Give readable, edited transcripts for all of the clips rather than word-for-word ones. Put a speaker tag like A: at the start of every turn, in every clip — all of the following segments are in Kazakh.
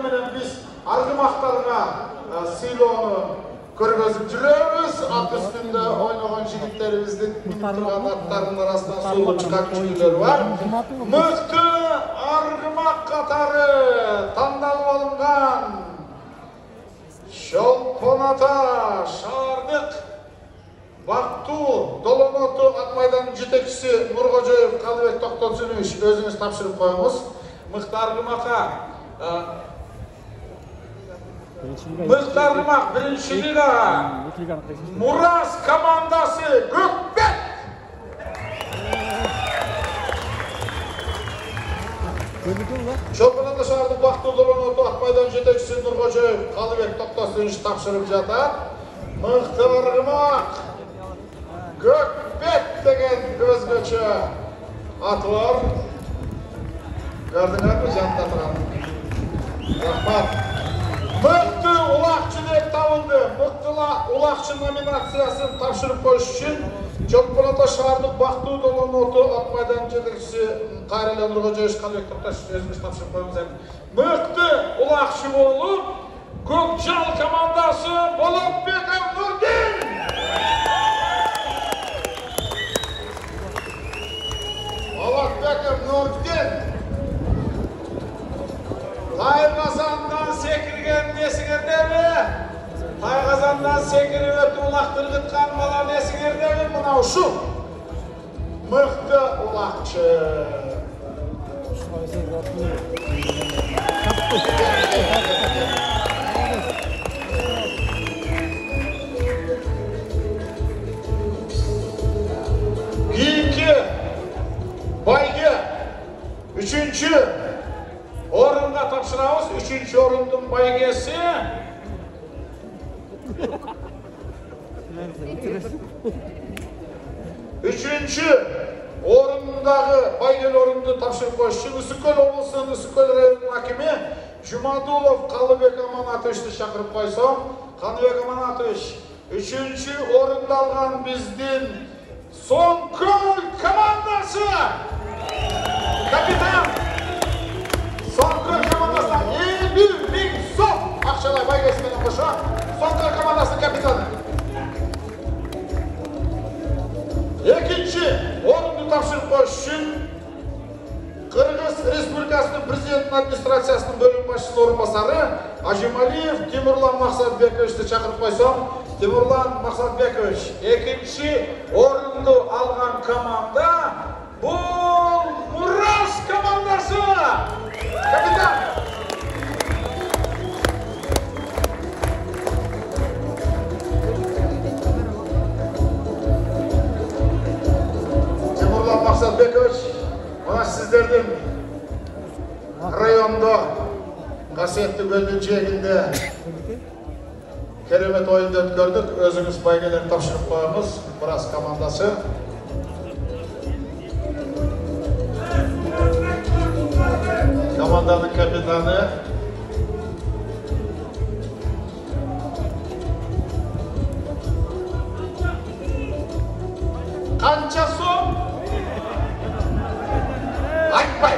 A: menен biz argımaqtarına siylonu көргөзүп жүрөбүz. Ат үстүндө ойногон жигиттерибиздин турган аттарынын арасынан сулуу чыккан күчтүүлөр бар. Мыкты аргымак катары тандалып алынган Чолпон ата шаардык Бактуу Доломоту ат майданынын жетекчиси Нуркожоев Калыбек Токтосунович өзүңүз тапшырып коюңуз. Мыкты аргымакка Мыхтарымақ бірінші лигаға Мурас командасы Көкбет! Чолпон ата шаардык Бактуу Доломоту ат майданынын жетекчиси Нуркожоев Калыбек Токтосунович тапшырып жатат. Мыкты аргымак Көкбет деген өзгөчө аты бар. Көрдүңөрбү жанында турган? Рахмат. Мыкты улакчы деп табылды. Мыкты улакчы номинациясын тапшырып коюш үчүн Чолпон ата шаардык Бактуу Доломоту ат майданынын жетекчиси Кайрылы Нуркожоев Калыбек Токтосунович өзүңүз тапшырып коюңуз. Мыкты улакчы болуп, Көкжал командасы Болотбеков Нурдин. Болотбеков Нурдин. Тайгазандан секирген несиңердеби? Тайгазандан секирип өтүп улактыргыткан бала несиңердеби? Мына ушу мыкты улакчы. Кийинки байге 3-чү орынға тапшырабыз. 3-чү орындын байгесі орындагы байгел орынды тапшырып коюш үчүн Ысыкөл облусунун Ысыкөл районунун акими Жумадулов Калыбек Аманатовичти чакырып койсом. Калыбек Аманатович 3-чү орунду алган биздин Соңкөл командасы капитан Соңкөл командасынан 50.000 сом акчалай байгеси менен кошо Соңкөл командасынын капитаны. Экинчи орунду тапшырып коюш үчүн Кыргыз Республикасынын президенттин администрациясынын бөлүм башчысынын орун басары Ажималиев Тимурлан Максатбековичти чакырып койсом. Тимурлан Максатбекович экинчи орунду алган команда бул Мурас командасы. Капитан. Тимурлан Максатбекович, мына сиздердин райондо касиеттүү көлдүн жээгинде керемет оюнду өткөрдүк. Өзүңүз байгелерди тапшырып коюңуз. Мурас командасы. Команданын капитаны канча сом? Айтпай.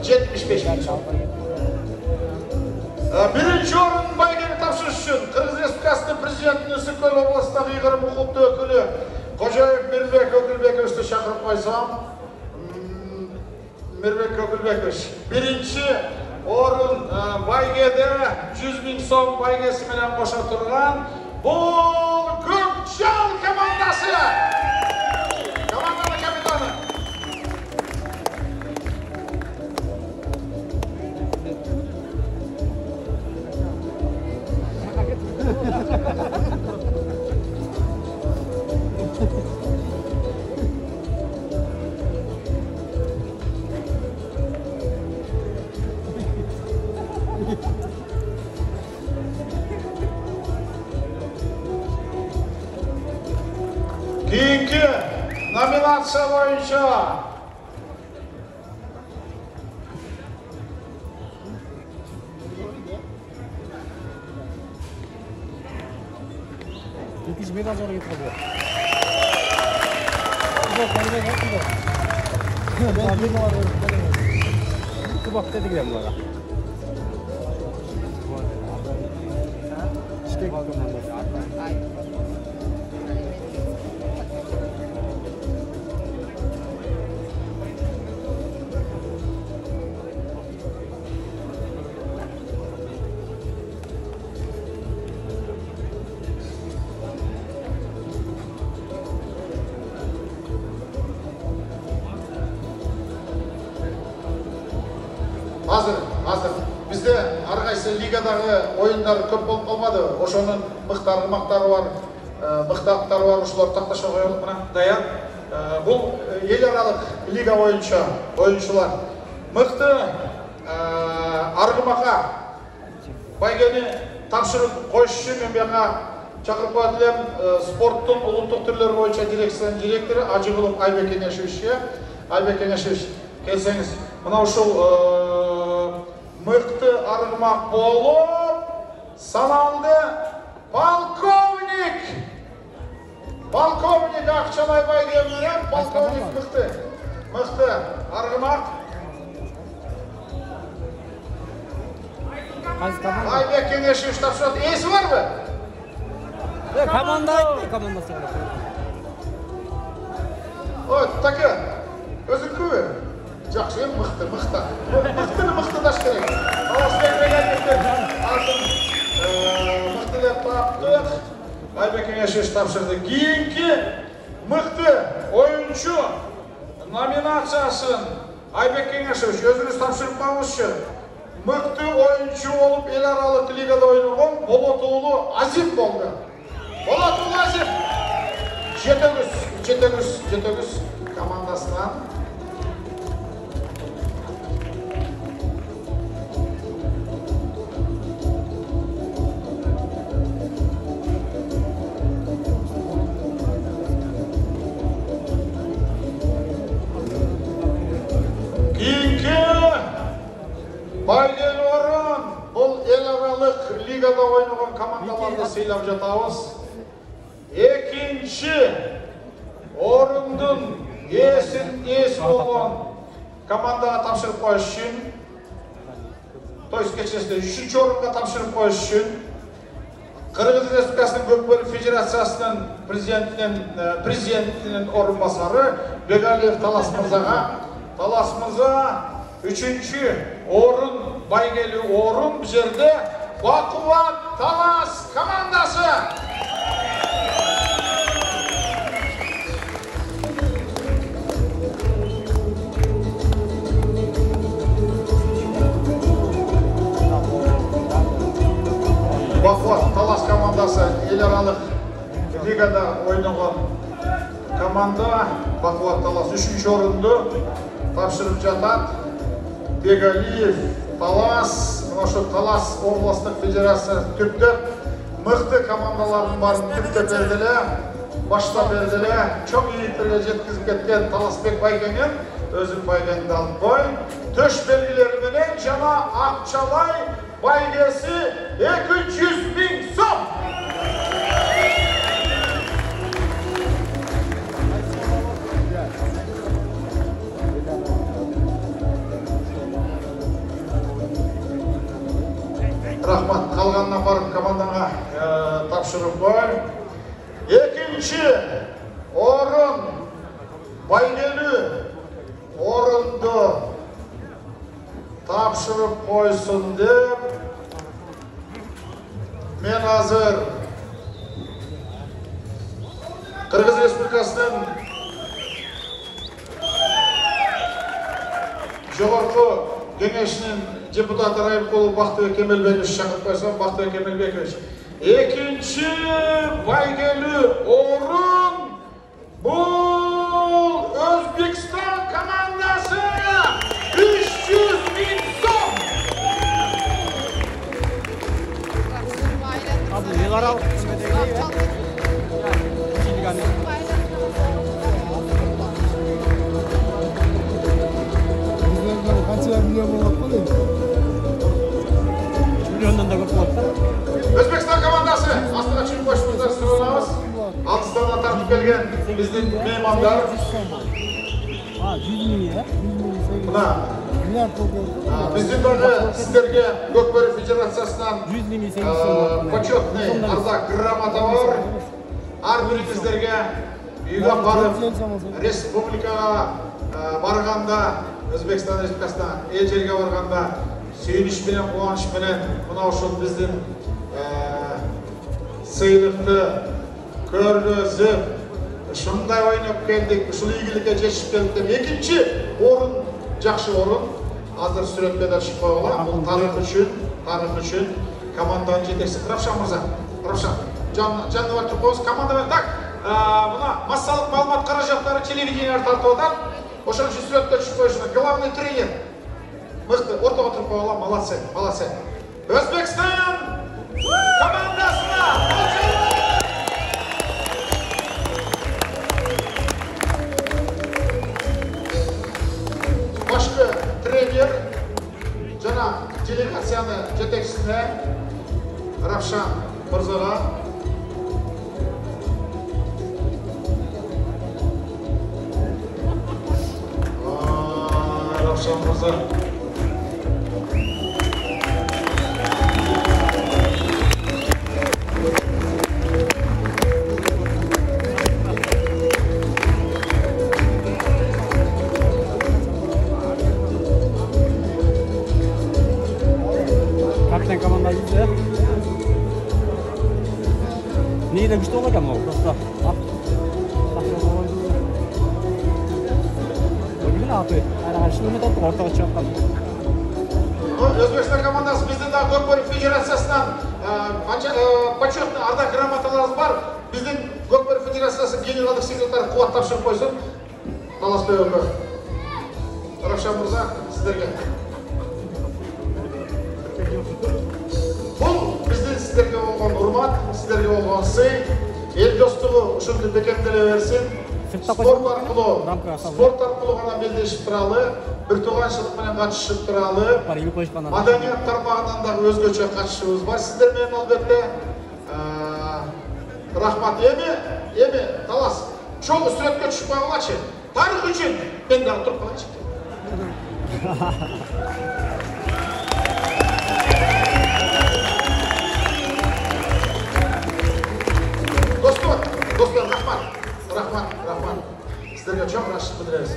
A: 75.000 сом. Биринчи орун байгени тапшырыш үчүн Кыргыз Республикасынын президентинин Ысыкөл областындагы ыйгарым укуктуу өкүлү Кожоев Мирбек Өкүлбековичти чакырып койсом. Мирбек Өкүлбекович, биринчи орун байгеде 100.000 сом байгеси менен кошо турган бул Көкжал командасы. Команданын капитаны. Keyingi nominatsiya boyunca
B: Kubak dedi gidelim bu ara. İşte
A: Hazır. Bizde argaysı ligadagı oyunlar köp bolup kalmadı. Oşonun mıktары var, mıktaqtары var, uşular taqtaşa koyalım mına. Dayan. Бұл ел аралық лига oyuncular. Мықты арғымақа байгені тапшырып қойшы үшін мен бияқа чақырып қойдылем спорттың ұлттық түрлері бойынша дирекцияның директоры Ажығылым Айбек Енешевич, келсеңіз. Мынау ушул мықты арғымақ болып саналды полковник Ақшалай Байгенінен полковник мықты арғымақ Айбек Енешевич тапшырады. Есі бар бі?
B: Команда айтты, командасы бар.
A: Ой, такы, өзің көбі? Жақсы, мықтыдаш керек. Таласбек Бегенбектен атын мықты деп таптық. Айбек Енешевич тапшырды. Кейінгі мықты ойыншы номинациясын Айбек Енешевич өзіңіз тапшырып қалыңызшы. Мықты ойыншы болып ел аралық лигада ойнаған Болотұлы Азим болды. Болотұлы Азим жетегіз командасынан Байгел орын, бұл ел аралық лигада ойнаған командаларды сыйлап жатауыз. Екінші орындың ес болған командаға тапшырып қойыш үшін, үшінші орынға тапшырып қойыш үшін, Қырғыз Республикасының Көкбөрі Федерациясының президентінің орынбасары Бегалиев Талас Мырза üçüncü orun, Байгелі орын bu жерде Бақуат Талас командасы. Бақуат Талас командасы ел аралық лигада ойнаған команда. Бақуат Талас үшінші орынды тапшырып жатады. Бегалиев, Талас, Талас областық федерация түптеп, мықты командалардың барын түптеп берділі, башта берділі, чоң иетілі жеткізіп кеткен Таласбек Байгенін, өзім Байгенді алып қой, төш белгілеріменен жана Ақшалай Байгесі 200.000 сом. Рахмат, қалғанына барып командаға тапшырып қой. Екінші орын Байгелі орынды тапшырып қойсын деп мен азыр Қырғыз Республикасының жоғарғы кеңесінің депутаты Райымқұлы Бақтыбек Кемелбекович шақырып қойсам, Бақтыбек Кемелбекович. Екінші Байгелі орын бұл Өзбекстан командасы 300.000 сом. Өзбекстан командасы Астана Чемпионшылықтар сыйламыз. Алтыстан тартып kelgen bizning mehmonlar.
B: 100 ming ya. 100 ming
A: Buna bizim dağı sizlerge Gökbörü Federatsiyasından
B: 100 ming
A: почетный Arda gramata var. Har biringizlerge uyga barıp respublikaga barganda, Özbekistan Respublikasına elçilikке barganda suyunish bilen, quvonch bilen muna uşul bizning sıylıklı körgözüp şunday oynap keldik, uşul iyigilikке жетишип келдик деп экинчи орун жакшы орун азыр сүрөткө чыгып койгула. Бул тарых үчүн команданын жетекчиси Равшан мырза. Равшан жаныбар туруп коебуз. Командамен так мына массалык маалымат каражаттары телевидениялар тартып атат. Ошон үчүн сүрөткө чыгып коюшуна главный тренер мыкты ортого туруп койгула. Молодцы. Өзбекстан командасына başka trener jana delegatsiyani жетекчисине Равшан мырзага Равшан мырза
B: Neyden güçlü olacağım o? Dostlar. Bugün abi. Her şey mi tatlı ortaya çıkartalım.
A: Özbekistan komandası bizden daha Gökbörü Federatsiyasından почетный Arda gramatalarımız var. Bizden Gökbörü Federatsiyası Generalдык sekretary Кубат тапшырып койсун. Таласбек aka. Равшан мырза, sizlerge. Бұл біздің сіздерге болған урмат, сіздерге болған сый, ел достығы ушундай бекемделе берсин. Спорт аркылуу гана белдешип туралы, бир тууганчылык менен катышып туралы, маданият тармагынан дагы өзгөчө катышыбыз бар. Сиздер менен албетте рахмат. Эми талас, чоң сүрөткө түшүп койгулачы. Тарых үчүн мен дагы туруп калайынчы. Dostlar, rahmat. Sizlerge çok raşit bildireriz.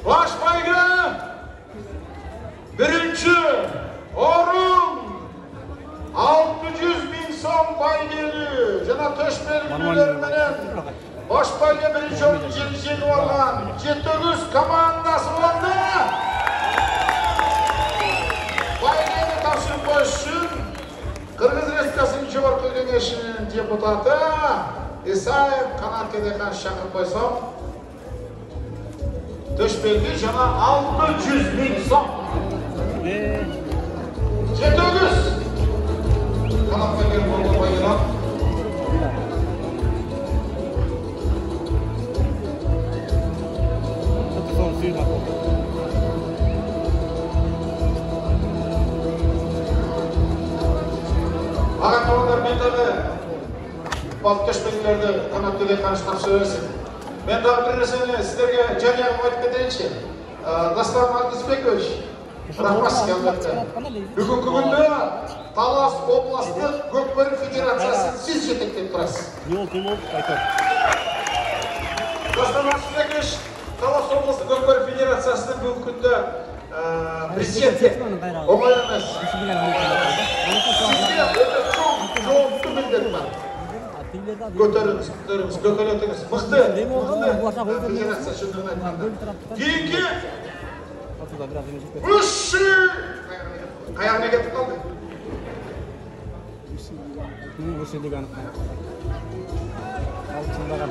A: Baş baygı, birinci orun 600.000 son baygeli, jana töşmelgülerinden baş baygı birinci orun jeni olgan Жетөгүз komandası oldu. Baygeni tavşırıp koyuş üçün Kırgız Respublikası'nın Jobarkı Kengeşi'nin deputatı İsaev kanat kedekan şakır koysam töşbelgi jana 600.000 son. Жетөгүз kanat kedekan boldu bayılan. Ağa kalanlar men dağı balık töşbelgilerde kanat kedekan tapşırып берсин. Ben daha bir nesene sizlerge caniyağım aytıp keteyinçi. Dastan Markizbekovич, rahmat sizge albatta. Бүгүнкү күндө Талас областык Gökbörü Federatsиясын siz жетектеп турасыз. Dastan Markizbekovич, Талас областык Gökbörü Federatsиясынын бүгүнкү күндө президенти оңой эмес. Sizge өтө чоң жооптуу милдет бар. Götürünüz, dökülüyorsunuz. Mıhtı, federatsiya şundurun aytmanda. Kiyinki, Uşi! Kayağına getip kaldı.
B: Uşi degan. Altındagan.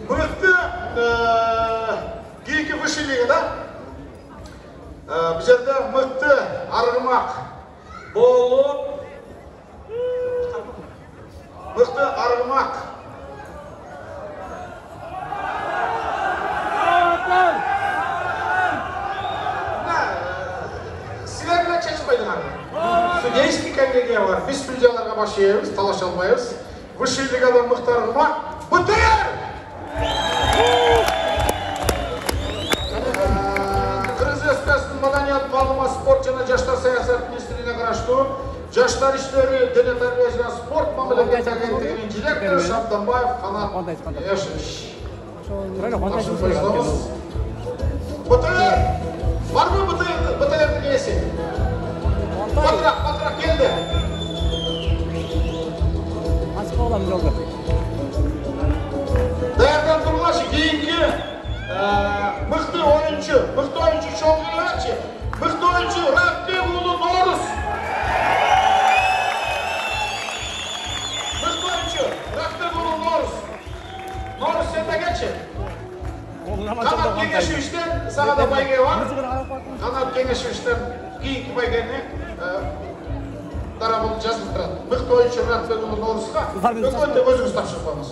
A: Mıhtı, kiyinki Uşi'liği da. Bu yerde mıhtı, argımak bolup, mıhtı, argımak. Silerle çeşmeydin abi. Судейский коллегия var, gana başlayabiliriz, talaşalmayız. Высший ligadan Muhtar Irmak, Bıtır! Kırgız Respublikasının Madaniyat Bağlama Sport және Жаштар Саясат Министрлігіне қарашты Жаштар іштері дене тәрбие және спорт мемлекеттік агенттігінің директоры Шабданбаев Қанат Ешіш. Бıtır! Var mı Bıtır'ın iyisi? Батырақ келді.
B: Açık olan bir oldu.
A: Dayandan durulaşı кейінгі мықты oyuncu çoğu gelirçi. Mıқты oyuncu Rahmetoğlu Noruz. Mıқты oyuncu Rahmetoğlu Noruz. Noruz sen de geçin. Kanat Kengeşeviş'ten sana da baygı var. Kanat Kengeşeviş'ten кейінгі байганы тарабын жазып тұрады. Мықты ойыншы Rahmetoğlu Noruzға өкінді өзіңіз тапшырып қойыңыз.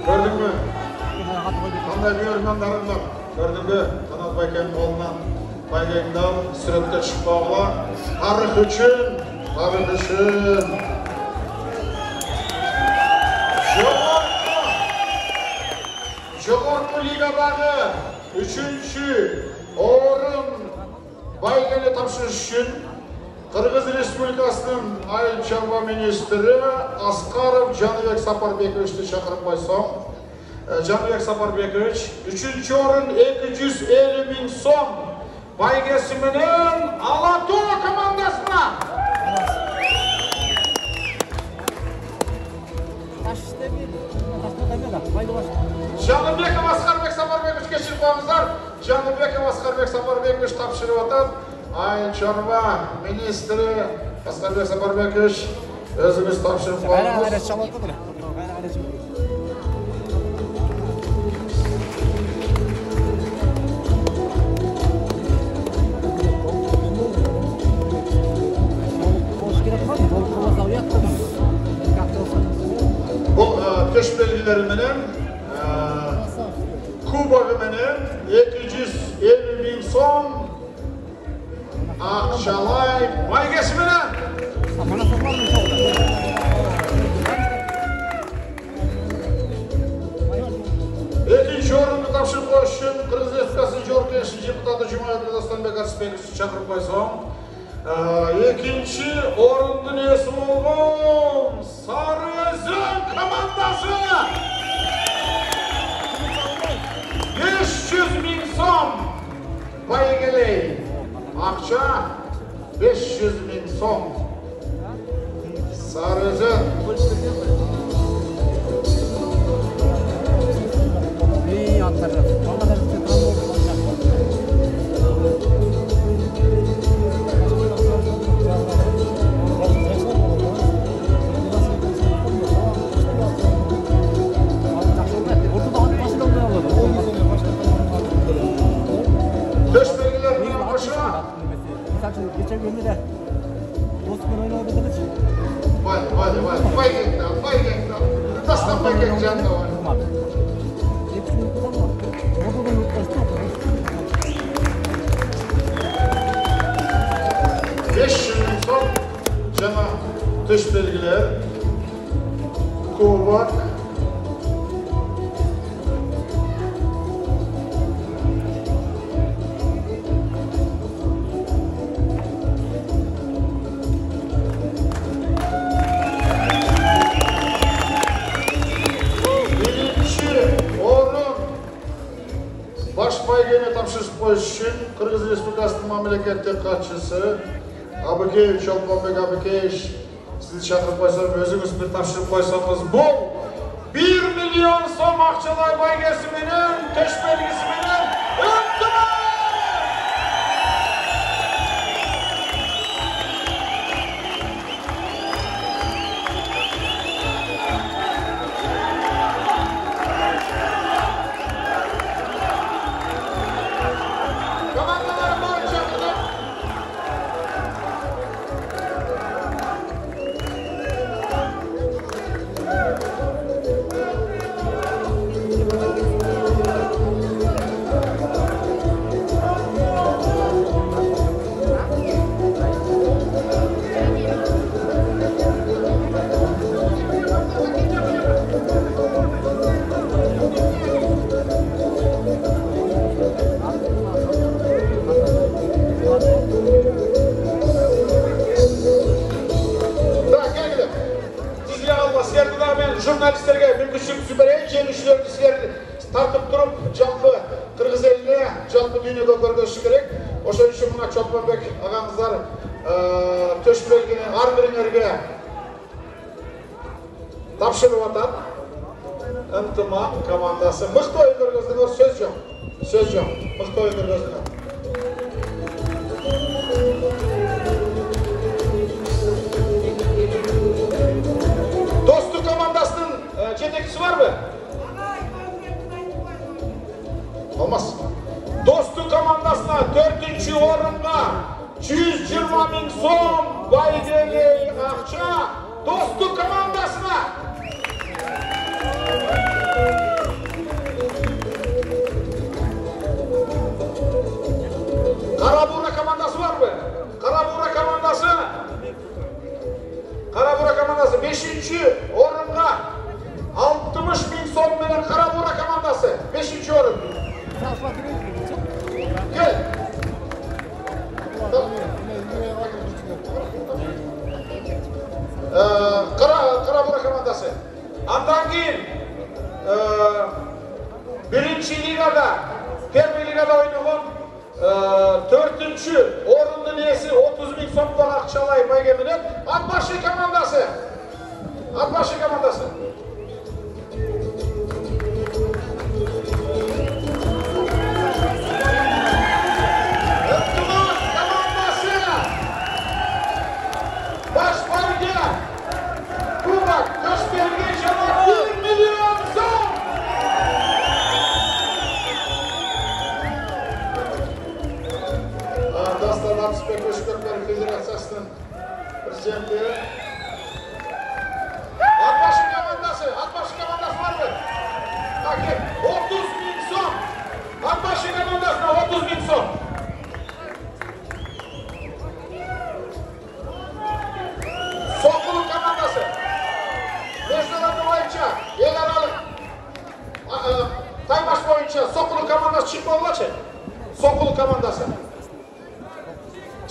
A: Gördün mü? Қандай бүйірмандарың бар. Gördün mü? Қанат Байкенің қолынан Байгендан сүретке шықпауға. Тарих үшін. Жоғарғы лигадағы 3-ші орын Байгенге тапсырыш үшін Қырғыз Республикасының Айыл шаруа министрі Асқаров Жаныбек Сапарбековичті шақырып қойсам. Жаныбек Сапарбекович 3-ші орын 250 мың сом байгесіменен Алатау командасына. Жаныбеков Асқарбек Сапарбекович кешіріп қойыңыздар. Жаныбеков Асқарбек Сапарбекович тапсырып отыр. Айыл шаруа министрі Асқарбек Сапарбекович өзіңіз тапсырып қойыңыз. Бұл көш белгілеріменен кубогыменен 250 мың сом ақшалай байгесіменен. Екінші орынды тапшырып қойыш үшін Қырғыз Республикасы Жорық Кеңесінің депутаты Жұмабек Дастанбек Арыспековичті шақырып қойсам. Екінші орындың есі болған Sarıözün komandası 500 мың сом байгелей. Ақша 500 мың сом. Sarıözün.
B: İyi atlarım. Geçen günde de dostum oynadı kılıç.
A: Vay. Baygek'ten. Nasıl Baygek canlı var?
B: Hepsini kullanma. Orada da yurttaştı.
A: 500 мың сом жаңа төш белгілер, кубок, Байгене тапсырып қойыш үшін Қырғыз Республикасының мемлекеттік хатшысы Абыкеевич Олқонбек Абыкеевич сізді шақырып қойсам, өзіңіз бір тапсырып қойсаңыз, бұл 1 миллион сом ақшалай байгесіменен, төш белгісіменен өттіміз! jurnalistlerge mümkünçülük süpereyim, jengişlerini sizler tartıp durup jalpı Kırgız eline, jalpı dünyada görgösü gerek. Oşon üçün muna Çolpanbek ağamızlar töş belgini ar biringlerge tapşırıp atar. Ынтымақ командасы. Мықты ойын көргөздүңөр, сөз жок. Сөз жок. Мықты ойын көргөздүңөр. Достук командасынын жетекчиси барбы? Olmaz. Достук командасына 4-чү орынга 120 000 сом байгелей акча. Достук командасына. Karabura komandası var mı? Karabura komandası. Karabura komandası 5. orunga 60 000 son veren Karabura komandası 5. orun. Gel. Karabura komandası. Andan keyin 1. ligada, Permi ligada oynagan 4. orunun iyesi 30 000 so'mdan akçalay bayga minib Atbaşı komandası. Atbaşı komandası. Ынтымақ komandası. Baş bayga Kubak Köşberge jana 1 milyon so'm. Dastan Atışbek Köşberge Federasyası'nın prezidenti. Atbaşı komandası var mı? Takip 30 000 so'm. Atbaşı komandasına 30 000 so'm. Sokulu komandası. Mezunatı boyunca el aralık Taybaş boyunca Sokulu komandası çıkmalıçı. Sokulu komandası.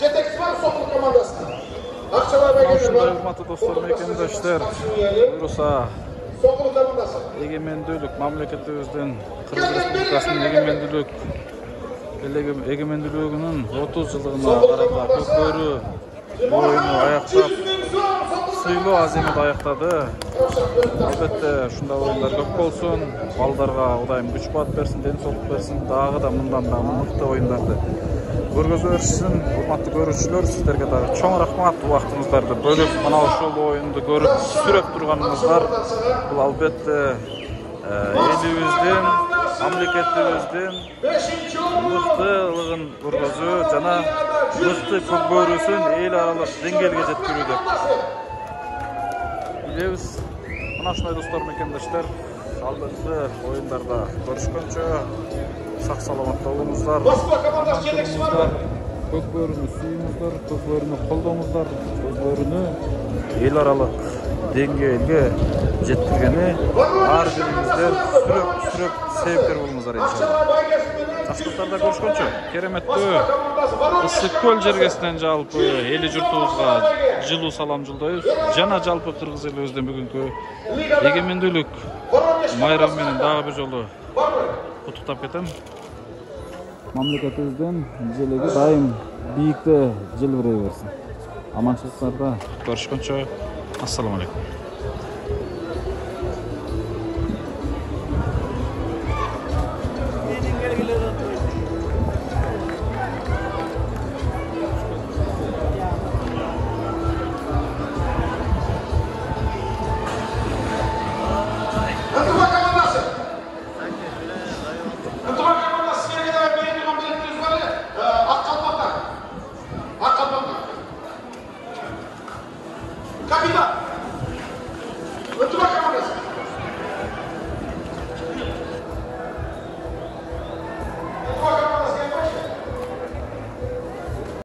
A: Жетекчиси бар Sokulu komandasына. Акчалар бергендер бар.
C: Урматтуу достор, мекендештер, буюрса
A: Sokulu komandası.
C: эгемендүүлүк мамлекетибиздин Кыргыз Республикасынын эгемендүүлүгүнүн 30 жылдыгына карата көкбөрү оюну аяктап, сыйлуу аземет аяктады. Албетте ушундай оюндар көп болсун, балдарга Кудайым күч кубат берсин, ден соолук берсин, дагы да мындан да мыкты оюндарды көргөзө беришсин. Урматтуу көрүүчүлөр, сиздерге дагы чоң рахмат. Убактыңыздарды бөлүп мына ушул оюнду көрүп сүрөп турганыңыздар. Бул албетте элибиздин, мамлекетибиздин мыктылыгын көргөзүү жана мыкты көкбөрүсүн эл аралык деңгээлге жеткирүү деп билебиз. Мына ушундай достор, мекендештер, албетте оюндарда көрүшкөнчө сак саламатта болуңуздар. Көкбөрүнү сүйүңүздөр, көкбөрүнү колдоңуздар, көкбөрүнү эл аралык деңгээлге жеткиргени ар бириңиздер сүрөп себепкер болуңуздар иншалла. Аскаттарда көрүшкөнчө кереметтүү ысык көл жергесинен жалпы эли журтубузга жылуу салам жолдойбуз. Жана жалпы кыргыз элибиздин бүгүнкү эгемендүүлүк майрамы менен дагы бир жолу куттуктап кетем. Мамлекетибиздин желеги дайым бийикте желбирей берсин. Аманчылыктарда көрүшкөнчө ассаламу алейкум.
A: Kapitan! Ынтымақ командасы!